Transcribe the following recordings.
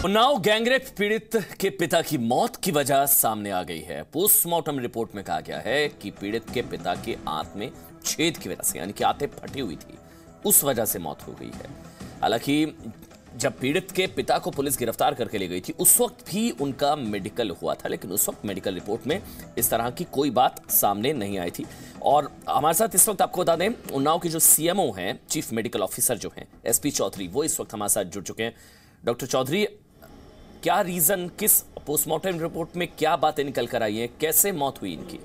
Unnao gangrape पीड़ित के पिता की मौत की वजह सामने आ गई है। पोस्टमार्टम रिपोर्ट में कहा गया है कि पीड़ित के पिता के आंत में छेद की वजह से, यानी कि आंतें फटी हुई थी, उस वजह से मौत हो गई है। हालांकि जब पीड़ित के पिता को पुलिस गिरफ्तार करके ले गई थी, उस वक्त भी उनका मेडिकल हुआ था, लेकिन उस वक्त मेडिकल रिपोर्ट में इस तरह की कोई बात सामने नहीं आई थी। और हमारे साथ इस वक्त आपको बता दें, उन्नाव के जो सीएमओ हैं, चीफ मेडिकल ऑफिसर जो हैं, एसपी चौधरी, वो इस वक्त हमारे साथ जुड़ चुके हैं। डॉक्टर चौधरी, क्या रीजन, किस पोस्टमार्टम रिपोर्ट में क्या बातें निकल कर आई हैं, कैसे मौत हुई इनकी?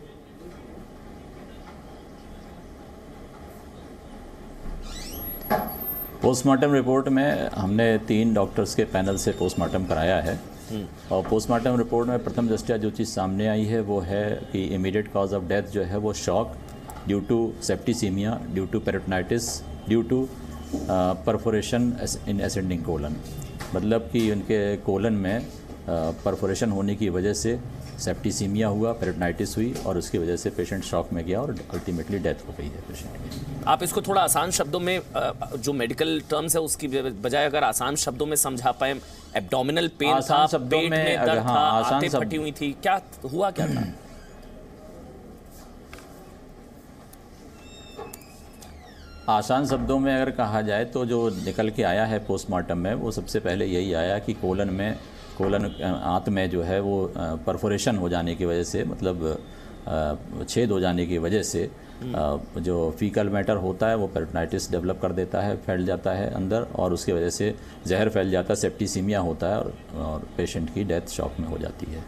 पोस्टमार्टम रिपोर्ट में हमने 3 डॉक्टर्स के पैनल से पोस्टमार्टम कराया है और पोस्टमार्टम रिपोर्ट में प्रथम दृष्टया जो चीज़ सामने आई है वो है कि इमीडिएट कॉज ऑफ डेथ जो है वो shock due to septicemia, due to peritonitis, due to perforation in ascending colon. मतलब कि उनके कोलन में परफोरेशन होने की वजह से सेप्टिसीमिया हुआ, पेरिटोनाइटिस हुई और उसकी वजह से पेशेंट शॉक में गया और अल्टीमेटली डेथ हो गई है पेशेंट की। आप इसको थोड़ा आसान शब्दों में, जो मेडिकल टर्म्स है उसकी बजाय अगर आसान शब्दों में समझा पाए, एब्डोमिनल पेन था, पेट में दर्द था, आंतें फटी हुई थी, क्या हुआ, क्या था? आसान शब्दों में अगर कहा जाए तो जो निकल के आया है पोस्टमार्टम में, वो सबसे पहले यही आया कि कोलन आंत में जो है वो परफोरेशन हो जाने की वजह से, मतलब छेद हो जाने की वजह से जो फीकल मैटर होता है वो पेरिटोनाइटिस डेवलप कर देता है, फैल जाता है अंदर और उसकी वजह से जहर फैल जाता है, सेप्टिसीमिया होता है और पेशेंट की डेथ शॉक में हो जाती है।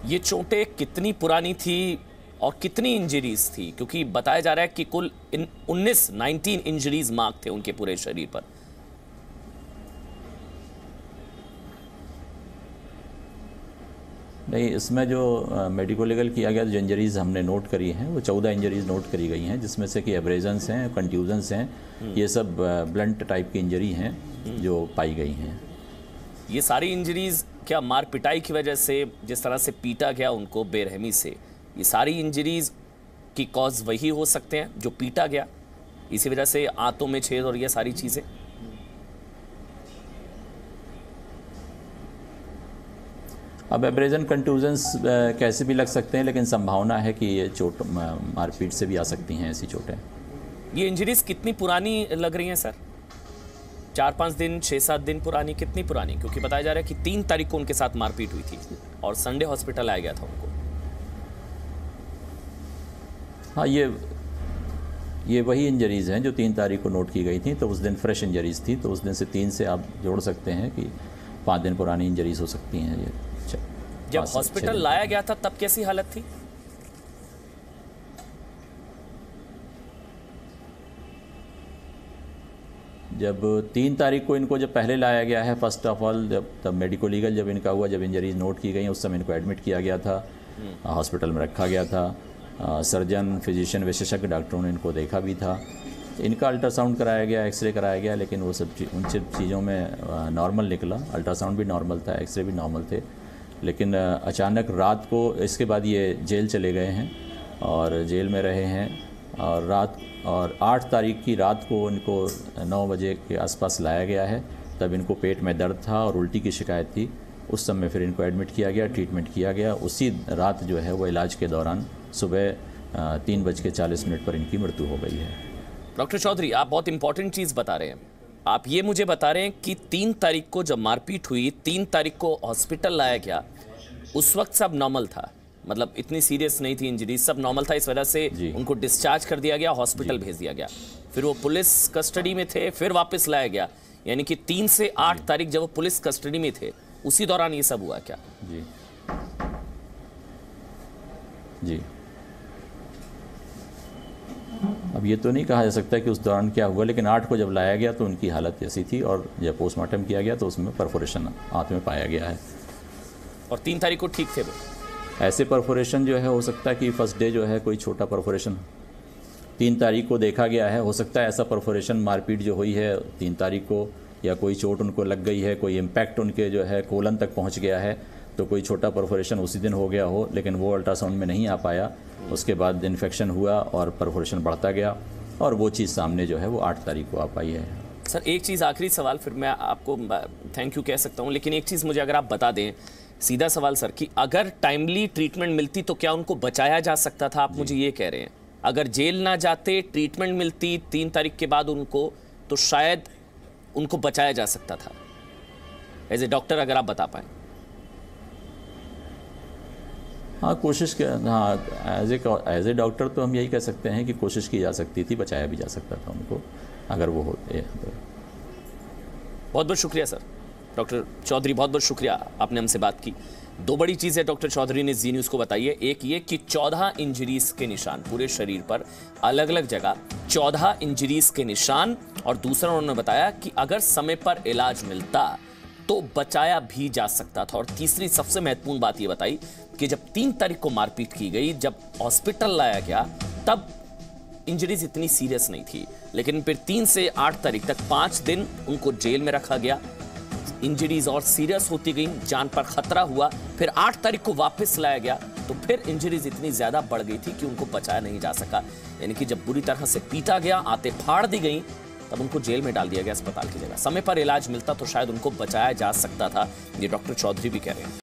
ये चोटें कितनी पुरानी थी और कितनी इंजरीज थी? क्योंकि बताया जा रहा है कि कुल 19 इंजरीज मार्क थे उनके पूरे शरीर पर। नहीं, इसमें जो मेडिको लीगल किया गया, जो इंजरीज हमने नोट करी हैं वो 14 इंजरीज नोट करी गई हैं, जिसमें से कि एब्रेजन्स हैं, कंट्यूजन्स हैं, ये सब ब्लंट टाइप की इंजरी हैं जो पाई गई हैं। ये सारी इंजरीज क्या मार पिटाई की वजह से, जिस तरह से पीटा गया उनको बेरहमी से, ये सारी इंजरीज की कॉज वही हो सकते हैं जो पीटा गया, इसी वजह से आंतों में छेद और ये सारी चीजें? अब एब्रेजन कंट्यूजन्स कैसे भी लग सकते हैं, लेकिन संभावना है कि ये चोट मारपीट से भी आ सकती हैं, ऐसी चोटें। ये इंजरीज कितनी पुरानी लग रही हैं सर? 4-5 दिन, 6-7 दिन पुरानी, कितनी पुरानी? क्योंकि बताया जा रहा है कि 3 तारीख को उनके साथ मारपीट हुई थी और संडे हॉस्पिटल लाया गया था उनको। हाँ, ये वही इंजरीज़ हैं जो 3 तारीख को नोट की गई थी, तो उस दिन फ्रेश इंजरीज़ थी, तो उस दिन से 3 से आप जोड़ सकते हैं कि 5 दिन पुरानी इंजरीज़ हो सकती हैं ये। जब हॉस्पिटल लाया गया था तब कैसी हालत थी? जब 3 तारीख को इनको जब पहले लाया गया है, फर्स्ट ऑफ ऑल तब मेडिको लीगल जब इनका हुआ, जब इंजरीज नोट की गई उस समय इनको एडमिट किया गया था, हॉस्पिटल में रखा गया था। सर्जन, फिजिशियन, विशेषज्ञ डॉक्टरों ने इनको देखा भी था। इनका अल्ट्रासाउंड कराया गया, एक्सरे कराया गया, लेकिन वो सब उन सब चीज़ों में नॉर्मल निकला। अल्ट्रासाउंड भी नॉर्मल था, एक्सरे भी नॉर्मल थे, लेकिन अचानक रात को, इसके बाद ये जेल चले गए हैं और जेल में रहे हैं और 8 तारीख की रात को इनको 9 बजे के आसपास लाया गया है। तब इनको पेट में दर्द था और उल्टी की शिकायत थी। उस समय फिर इनको एडमिट किया गया, ट्रीटमेंट किया गया। उसी रात जो है वो इलाज के दौरान सुबह 3:40 पर इनकी मृत्यु हो गई है। डॉक्टर चौधरी, आप बहुत इंपॉर्टेंट चीज़ बता रहे हैं। आप ये मुझे बता रहे हैं कि 3 तारीख को जब मारपीट हुई, 3 तारीख को हॉस्पिटल लाया गया, उस वक्त सब नॉर्मल था, मतलब इतनी सीरियस नहीं थी इंजरी, सब नॉर्मल था, इस वजह से उनको डिस्चार्ज कर दिया गया, हॉस्पिटल भेज दिया गया। फिर वो पुलिस कस्टडी में थे, फिर वापस लाया गया, यानी कि 3 से 8 तारीख जब वो पुलिस कस्टडी में थे, उसी दौरान ये सब हुआ क्या? जी जी। अब ये तो नहीं कहा जा सकता कि उस दौरान क्या हुआ, लेकिन 8 को जब लाया गया तो उनकी हालत ऐसी थी और जब पोस्टमार्टम किया गया तो उसमें परफोरेशन आंत में पाया गया है। और 3 तारीख को ठीक थे वो? ऐसे परफोरेशन जो है, हो सकता है कि फर्स्ट डे जो है कोई छोटा परफोरेशन 3 तारीख को देखा गया है। हो सकता है ऐसा परफोरेशन मारपीट जो हुई है 3 तारीख को, या कोई चोट उनको लग गई है, कोई इम्पैक्ट उनके जो है कोलन तक पहुंच गया है, तो कोई छोटा परफोरेशन उसी दिन हो गया हो, लेकिन वो अल्ट्रासाउंड में नहीं आ पाया। उसके बाद इन्फेक्शन हुआ और परफोरेशन बढ़ता गया और वो चीज़ सामने जो है वो 8 तारीख को आ पाई है। सर एक चीज़, आखिरी सवाल, फिर मैं आपको थैंक यू कह सकता हूं, लेकिन एक चीज़ मुझे अगर आप बता दें, सीधा सवाल सर, कि अगर टाइमली ट्रीटमेंट मिलती तो क्या उनको बचाया जा सकता था? आप मुझे ये कह रहे हैं अगर जेल ना जाते, ट्रीटमेंट मिलती 3 तारीख के बाद उनको, तो शायद उनको बचाया जा सकता था। एज ए डॉक्टर अगर आप बता पाएं। हाँ, कोशिश हाँ, एज ए डॉक्टर तो हम यही कह सकते हैं कि कोशिश की जा सकती थी, बचाया भी जा सकता था उनको अगर वो होते। बहुत बहुत शुक्रिया सर, डॉक्टर चौधरी, बहुत बहुत शुक्रिया, आपने हमसे बात की। 2 बड़ी चीज़ें डॉक्टर चौधरी ने जी न्यूज़ को बताई है। एक ये कि 14 इंजरीज के निशान पूरे शरीर पर, अलग अलग जगह 14 इंजरीज के निशान, और दूसरा उन्होंने बताया कि अगर समय पर इलाज मिलता तो बचाया भी जा सकता था। और तीसरी सबसे महत्वपूर्ण बात ये बताई कि जब 3 तारीख को मारपीट की गई, जब हॉस्पिटल लाया गया, तब इंजरीज इतनी सीरियस नहीं थी, लेकिन फिर 3 से 8 तारीख तक 5 दिन उनको जेल में रखा गया, इंजरीज और सीरियस होती गई, जान पर खतरा हुआ। फिर 8 तारीख को वापस लाया गया तो फिर इंजरीज इतनी ज्यादा बढ़ गई थी कि उनको बचाया नहीं जा सका। यानी कि जब बुरी तरह से पीटा गया, आंतें फाड़ दी गई, तब उनको जेल में डाल दिया गया अस्पताल की जगह। समय पर इलाज मिलता तो शायद उनको बचाया जा सकता था, ये डॉक्टर चौधरी भी कह रहे हैं।